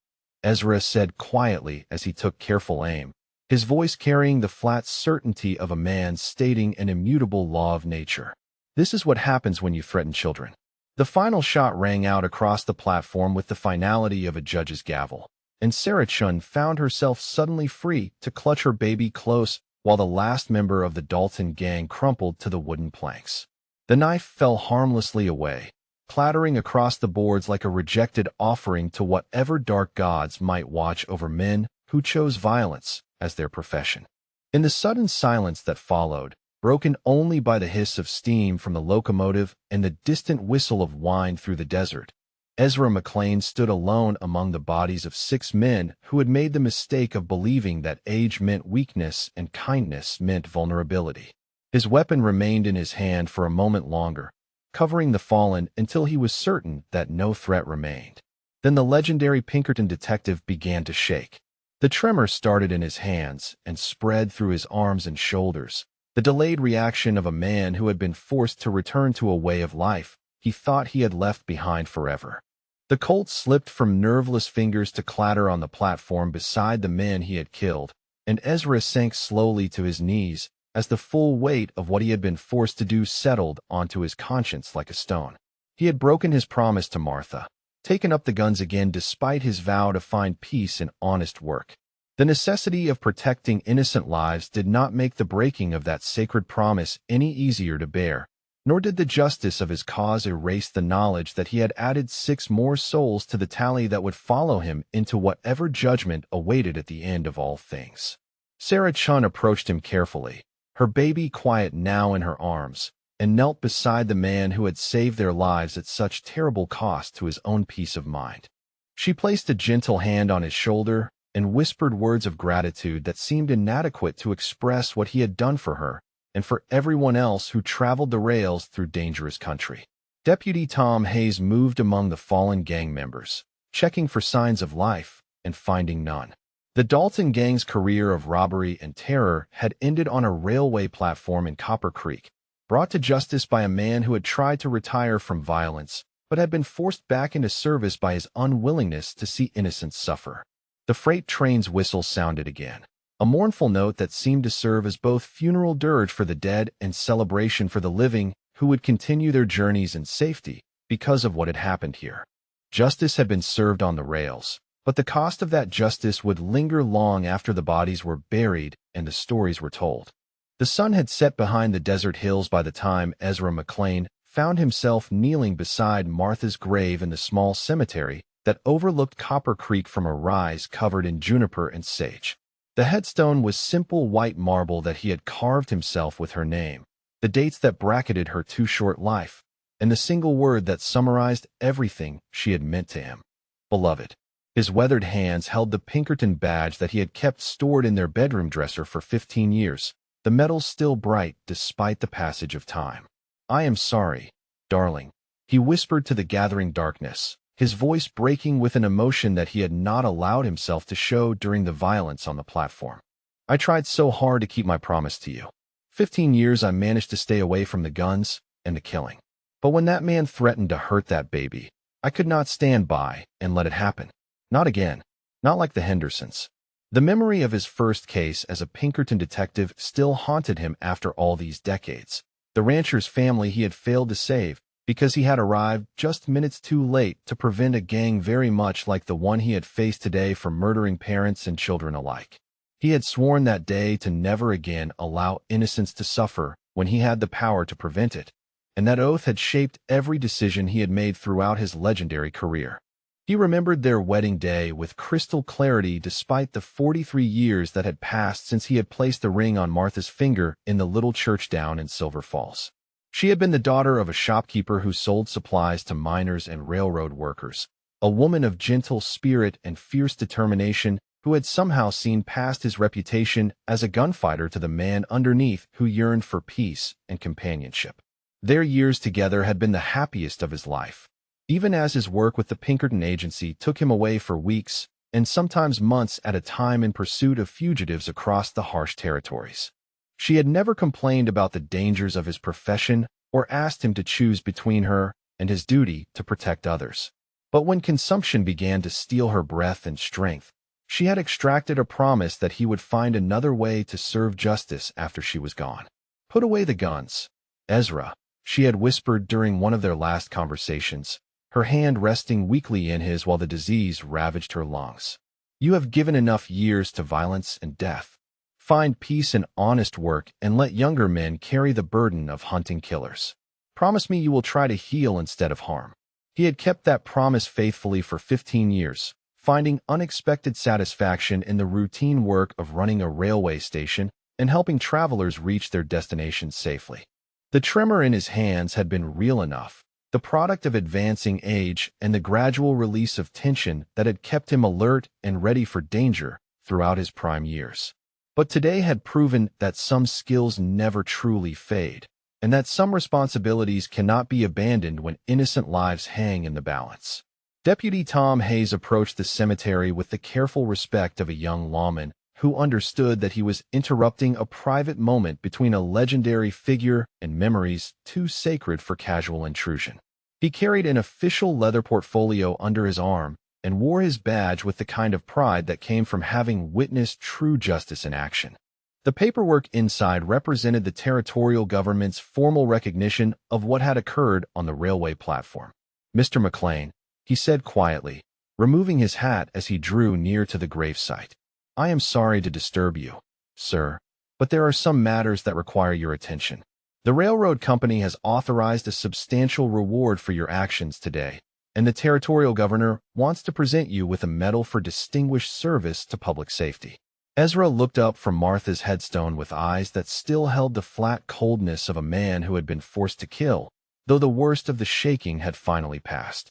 Speaker 1: Ezra said quietly as he took careful aim, his voice carrying the flat certainty of a man stating an immutable law of nature. "This is what happens when you threaten children." The final shot rang out across the platform with the finality of a judge's gavel, and Sarah Chun found herself suddenly free to clutch her baby close while the last member of the Dalton gang crumpled to the wooden planks. The knife fell harmlessly away, clattering across the boards like a rejected offering to whatever dark gods might watch over men who chose violence as their profession. In the sudden silence that followed, broken only by the hiss of steam from the locomotive and the distant whistle of wine through the desert, Ezra McLean stood alone among the bodies of 6 men who had made the mistake of believing that age meant weakness and kindness meant vulnerability. His weapon remained in his hand for a moment longer, covering the fallen until he was certain that no threat remained. Then the legendary Pinkerton detective began to shake. The tremor started in his hands and spread through his arms and shoulders, the delayed reaction of a man who had been forced to return to a way of life he thought he had left behind forever. The Colt slipped from nerveless fingers to clatter on the platform beside the man he had killed, and Ezra sank slowly to his knees as the full weight of what he had been forced to do settled onto his conscience like a stone. He had broken his promise to Martha, taken up the guns again despite his vow to find peace in honest work. The necessity of protecting innocent lives did not make the breaking of that sacred promise any easier to bear, nor did the justice of his cause erase the knowledge that he had added 6 more souls to the tally that would follow him into whatever judgment awaited at the end of all things. Sarah Chun approached him carefully, her baby quiet now in her arms, and knelt beside the man who had saved their lives at such terrible cost to his own peace of mind. She placed a gentle hand on his shoulder and whispered words of gratitude that seemed inadequate to express what he had done for her and for everyone else who traveled the rails through dangerous country. Deputy Tom Hayes moved among the fallen gang members, checking for signs of life and finding none. The Dalton gang's career of robbery and terror had ended on a railway platform in Copper Creek, brought to justice by a man who had tried to retire from violence but had been forced back into service by his unwillingness to see innocents suffer. The freight train's whistle sounded again, a mournful note that seemed to serve as both funeral dirge for the dead and celebration for the living who would continue their journeys in safety because of what had happened here. Justice had been served on the rails, but the cost of that justice would linger long after the bodies were buried and the stories were told. The sun had set behind the desert hills by the time Ezra McLean found himself kneeling beside Martha's grave in the small cemetery that overlooked Copper Creek from a rise covered in juniper and sage. The headstone was simple white marble that he had carved himself with her name, the dates that bracketed her too short life, and the single word that summarized everything she had meant to him: beloved. His weathered hands held the Pinkerton badge that he had kept stored in their bedroom dresser for 15 years, the metal still bright despite the passage of time. I am sorry, darling, he whispered to the gathering darkness, his voice breaking with an emotion that he had not allowed himself to show during the violence on the platform. I tried so hard to keep my promise to you. 15 years I managed to stay away from the guns and the killing. But when that man threatened to hurt that baby, I could not stand by and let it happen. Not again. Not like the Hendersons. The memory of his first case as a Pinkerton detective still haunted him after all these decades. The rancher's family he had failed to save because he had arrived just minutes too late to prevent a gang very much like the one he had faced today for murdering parents and children alike. He had sworn that day to never again allow innocents to suffer when he had the power to prevent it, and that oath had shaped every decision he had made throughout his legendary career. He remembered their wedding day with crystal clarity despite the 43 years that had passed since he had placed the ring on Martha's finger in the little church down in Silver Falls. She had been the daughter of a shopkeeper who sold supplies to miners and railroad workers, a woman of gentle spirit and fierce determination who had somehow seen past his reputation as a gunfighter to the man underneath who yearned for peace and companionship. Their years together had been the happiest of his life, even as his work with the Pinkerton agency took him away for weeks and sometimes months at a time in pursuit of fugitives across the harsh territories. She had never complained about the dangers of his profession or asked him to choose between her and his duty to protect others. But when consumption began to steal her breath and strength, she had extracted a promise that he would find another way to serve justice after she was gone. Put away the guns, Ezra, she had whispered during one of their last conversations, her hand resting weakly in his while the disease ravaged her lungs. You have given enough years to violence and death. Find peace in honest work and let younger men carry the burden of hunting killers. Promise me you will try to heal instead of harm. He had kept that promise faithfully for 15 years, finding unexpected satisfaction in the routine work of running a railway station and helping travelers reach their destinations safely. The tremor in his hands had been real enough, the product of advancing age and the gradual release of tension that had kept him alert and ready for danger throughout his prime years. But today had proven that some skills never truly fade, and that some responsibilities cannot be abandoned when innocent lives hang in the balance. Deputy Tom Hayes approached the cemetery with the careful respect of a young lawman who understood that he was interrupting a private moment between a legendary figure and memories too sacred for casual intrusion. He carried an official leather portfolio under his arm and wore his badge with the kind of pride that came from having witnessed true justice in action. The paperwork inside represented the territorial government's formal recognition of what had occurred on the railway platform. "Mr. McLean," he said quietly, removing his hat as he drew near to the gravesite. "I am sorry to disturb you, sir, but there are some matters that require your attention. The railroad company has authorized a substantial reward for your actions today, and the territorial governor wants to present you with a medal for distinguished service to public safety." Ezra looked up from Martha's headstone with eyes that still held the flat coldness of a man who had been forced to kill, though the worst of the shaking had finally passed.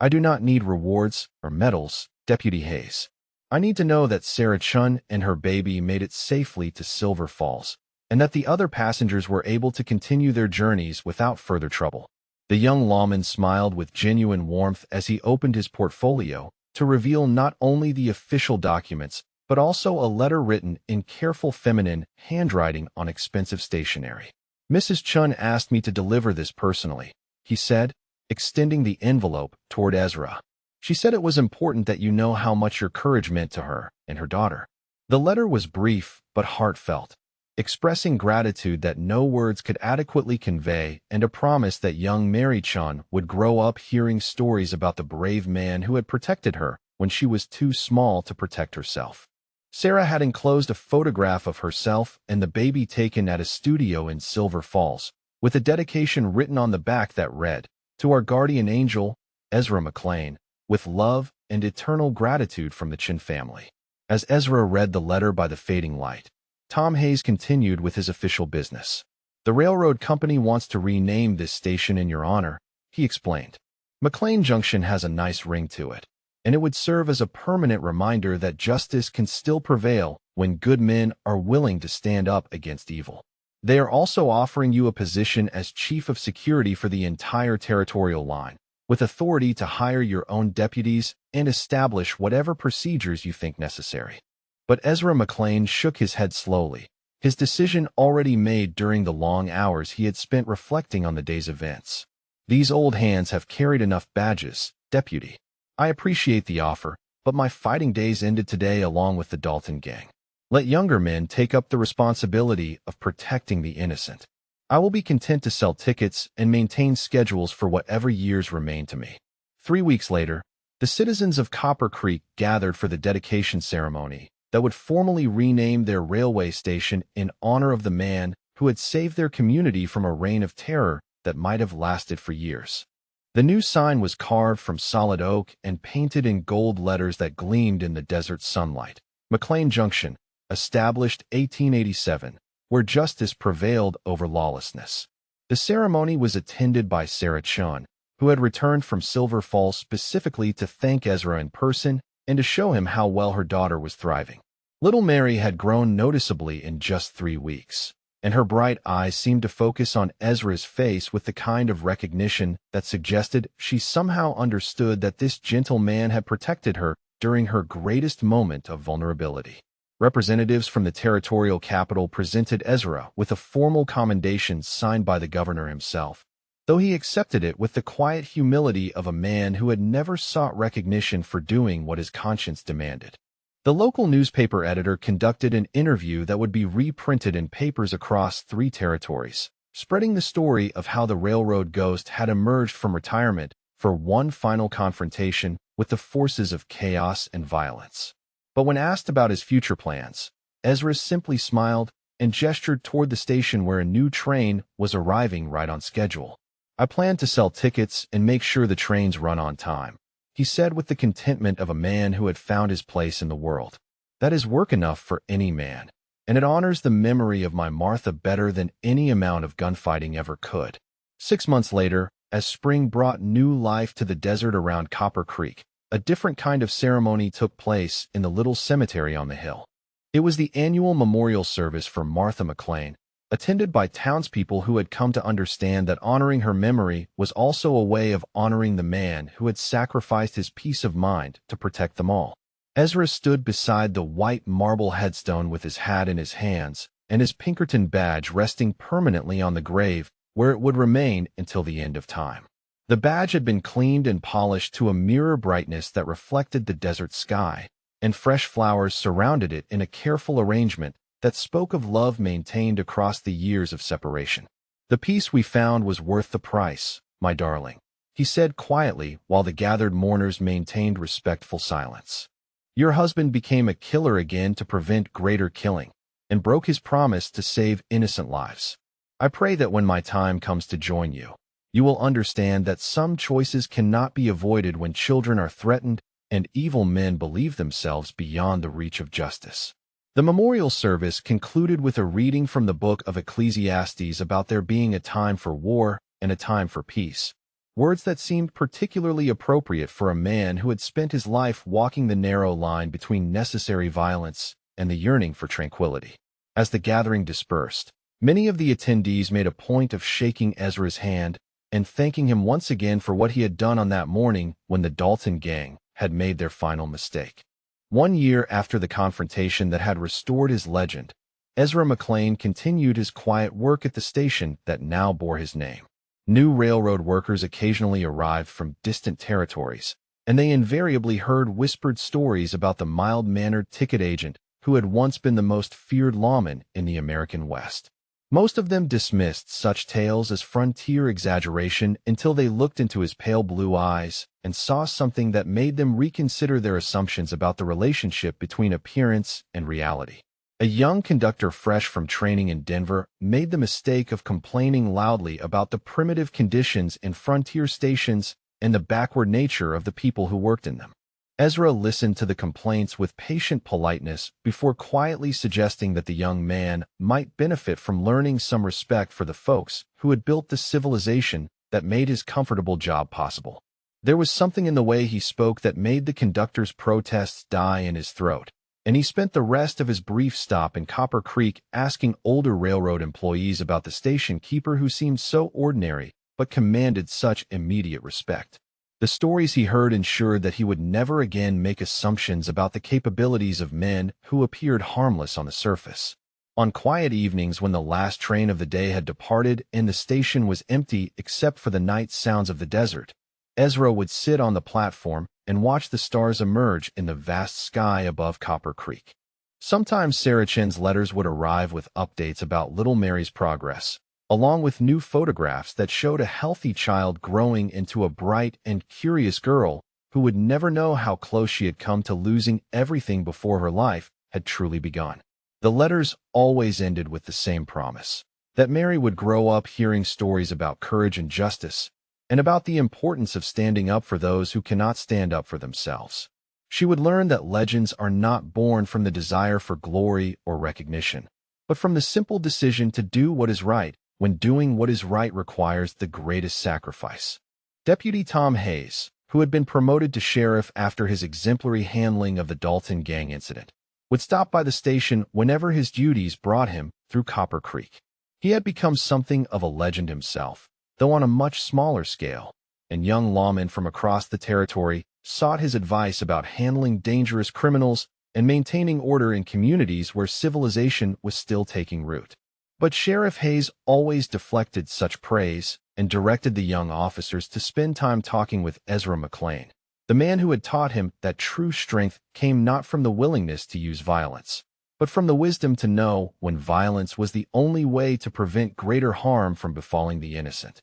Speaker 1: "I do not need rewards or medals, Deputy Hayes. I need to know that Sarah Chun and her baby made it safely to Silver Falls, and that the other passengers were able to continue their journeys without further trouble." The young lawman smiled with genuine warmth as he opened his portfolio to reveal not only the official documents, but also a letter written in careful feminine handwriting on expensive stationery. "Mrs. Chun asked me to deliver this personally," he said, extending the envelope toward Ezra. "She said it was important that you know how much your courage meant to her and her daughter." The letter was brief but heartfelt, expressing gratitude that no words could adequately convey and a promise that young Mary Chun would grow up hearing stories about the brave man who had protected her when she was too small to protect herself. Sarah had enclosed a photograph of herself and the baby taken at a studio in Silver Falls, with a dedication written on the back that read, "To our guardian angel, Ezra McLean, with love and eternal gratitude from the Chin family." As Ezra read the letter by the fading light, Tom Hayes continued with his official business. "The railroad company wants to rename this station in your honor," he explained. "McLean Junction has a nice ring to it, and it would serve as a permanent reminder that justice can still prevail when good men are willing to stand up against evil. They are also offering you a position as chief of security for the entire territorial line, with authority to hire your own deputies and establish whatever procedures you think necessary." But Ezra McLean shook his head slowly, his decision already made during the long hours he had spent reflecting on the day's events. "These old hands have carried enough badges, Deputy. I appreciate the offer, but my fighting days ended today along with the Dalton gang. Let younger men take up the responsibility of protecting the innocent. I will be content to sell tickets and maintain schedules for whatever years remain to me." 3 weeks later, the citizens of Copper Creek gathered for the dedication ceremony that would formally rename their railway station in honor of the man who had saved their community from a reign of terror that might have lasted for years. The new sign was carved from solid oak and painted in gold letters that gleamed in the desert sunlight. "McLean Junction, established 1887, where justice prevailed over lawlessness." The ceremony was attended by Sarah Chun, who had returned from Silver Falls specifically to thank Ezra in person and to show him how well her daughter was thriving. Little Mary had grown noticeably in just 3 weeks, and her bright eyes seemed to focus on Ezra's face with the kind of recognition that suggested she somehow understood that this gentle man had protected her during her greatest moment of vulnerability. Representatives from the territorial capital presented Ezra with a formal commendation signed by the governor himself, though he accepted it with the quiet humility of a man who had never sought recognition for doing what his conscience demanded. The local newspaper editor conducted an interview that would be reprinted in papers across 3 territories, spreading the story of how the railroad ghost had emerged from retirement for one final confrontation with the forces of chaos and violence. But when asked about his future plans, Ezra simply smiled and gestured toward the station where a new train was arriving right on schedule. "I plan to sell tickets and make sure the trains run on time," he said with the contentment of a man who had found his place in the world. "That is work enough for any man, and it honors the memory of my Martha better than any amount of gunfighting ever could." 6 months later, as spring brought new life to the desert around Copper Creek, a different kind of ceremony took place in the little cemetery on the hill. It was the annual memorial service for Martha McLean, attended by townspeople who had come to understand that honoring her memory was also a way of honoring the man who had sacrificed his peace of mind to protect them all. Ezra stood beside the white marble headstone with his hat in his hands and his Pinkerton badge resting permanently on the grave where it would remain until the end of time. The badge had been cleaned and polished to a mirror brightness that reflected the desert sky, and fresh flowers surrounded it in a careful arrangement that spoke of love maintained across the years of separation. "The peace we found was worth the price, my darling," he said quietly while the gathered mourners maintained respectful silence. "Your husband became a killer again to prevent greater killing, and broke his promise to save innocent lives. I pray that when my time comes to join you, you will understand that some choices cannot be avoided when children are threatened and evil men believe themselves beyond the reach of justice." The memorial service concluded with a reading from the book of Ecclesiastes about there being a time for war and a time for peace, words that seemed particularly appropriate for a man who had spent his life walking the narrow line between necessary violence and the yearning for tranquility. As the gathering dispersed, many of the attendees made a point of shaking Ezra's hand and thanking him once again for what he had done on that morning when the Dalton gang had made their final mistake. 1 year after the confrontation that had restored his legend, Ezra McLean continued his quiet work at the station that now bore his name. New railroad workers occasionally arrived from distant territories, and they invariably heard whispered stories about the mild-mannered ticket agent who had once been the most feared lawman in the American West. Most of them dismissed such tales as frontier exaggeration until they looked into his pale blue eyes and saw something that made them reconsider their assumptions about the relationship between appearance and reality. A young conductor fresh from training in Denver made the mistake of complaining loudly about the primitive conditions in frontier stations and the backward nature of the people who worked in them. Ezra listened to the complaints with patient politeness before quietly suggesting that the young man might benefit from learning some respect for the folks who had built the civilization that made his comfortable job possible. There was something in the way he spoke that made the conductor's protests die in his throat, and he spent the rest of his brief stop in Copper Creek asking older railroad employees about the station keeper who seemed so ordinary but commanded such immediate respect. The stories he heard ensured that he would never again make assumptions about the capabilities of men who appeared harmless on the surface. On quiet evenings when the last train of the day had departed and the station was empty except for the night sounds of the desert, Ezra would sit on the platform and watch the stars emerge in the vast sky above Copper Creek. Sometimes Sarah Chen's letters would arrive with updates about little Mary's progress, along with new photographs that showed a healthy child growing into a bright and curious girl who would never know how close she had come to losing everything before her life had truly begun. The letters always ended with the same promise, that Mary would grow up hearing stories about courage and justice, and about the importance of standing up for those who cannot stand up for themselves. She would learn that legends are not born from the desire for glory or recognition, but from the simple decision to do what is right when doing what is right requires the greatest sacrifice. Deputy Tom Hayes, who had been promoted to sheriff after his exemplary handling of the Dalton gang incident, would stop by the station whenever his duties brought him through Copper Creek. He had become something of a legend himself, though on a much smaller scale, and young lawmen from across the territory sought his advice about handling dangerous criminals and maintaining order in communities where civilization was still taking root. But Sheriff Hayes always deflected such praise and directed the young officers to spend time talking with Ezra McLean, the man who had taught him that true strength came not from the willingness to use violence, but from the wisdom to know when violence was the only way to prevent greater harm from befalling the innocent.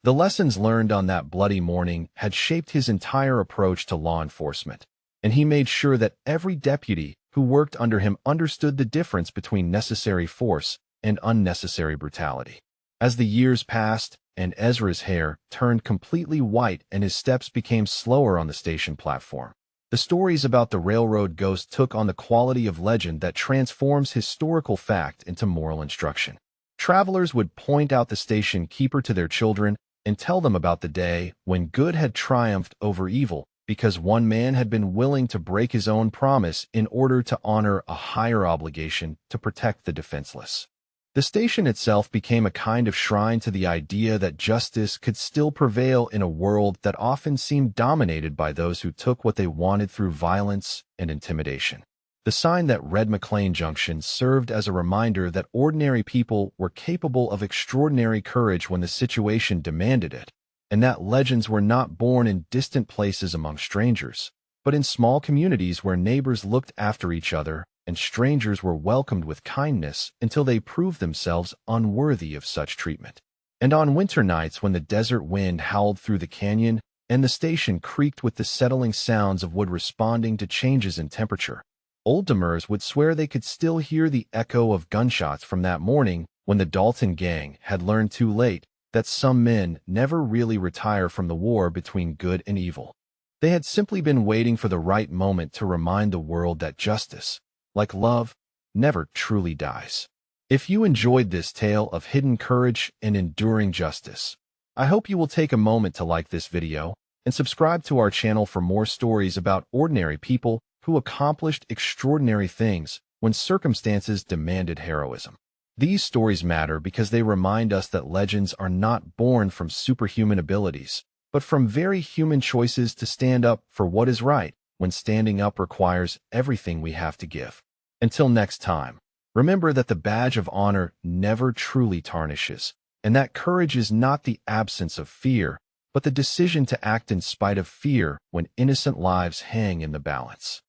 Speaker 1: The lessons learned on that bloody morning had shaped his entire approach to law enforcement, and he made sure that every deputy who worked under him understood the difference between necessary force and unnecessary brutality. As the years passed and Ezra's hair turned completely white and his steps became slower on the station platform, the stories about the railroad ghost took on the quality of legend that transforms historical fact into moral instruction. Travelers would point out the station keeper to their children and tell them about the day when good had triumphed over evil because one man had been willing to break his own promise in order to honor a higher obligation to protect the defenseless. The station itself became a kind of shrine to the idea that justice could still prevail in a world that often seemed dominated by those who took what they wanted through violence and intimidation. The sign that read McLean Junction served as a reminder that ordinary people were capable of extraordinary courage when the situation demanded it, and that legends were not born in distant places among strangers, but in small communities where neighbors looked after each other and strangers were welcomed with kindness until they proved themselves unworthy of such treatment. And on winter nights when the desert wind howled through the canyon and the station creaked with the settling sounds of wood responding to changes in temperature, old Demers would swear they could still hear the echo of gunshots from that morning when the Dalton gang had learned too late that some men never really retire from the war between good and evil. They had simply been waiting for the right moment to remind the world that justice, like love, never truly dies. If you enjoyed this tale of hidden courage and enduring justice, I hope you will take a moment to like this video and subscribe to our channel for more stories about ordinary people who accomplished extraordinary things when circumstances demanded heroism. These stories matter because they remind us that legends are not born from superhuman abilities, but from very human choices to stand up for what is right when standing up requires everything we have to give. Until next time, remember that the badge of honor never truly tarnishes, and that courage is not the absence of fear, but the decision to act in spite of fear when innocent lives hang in the balance.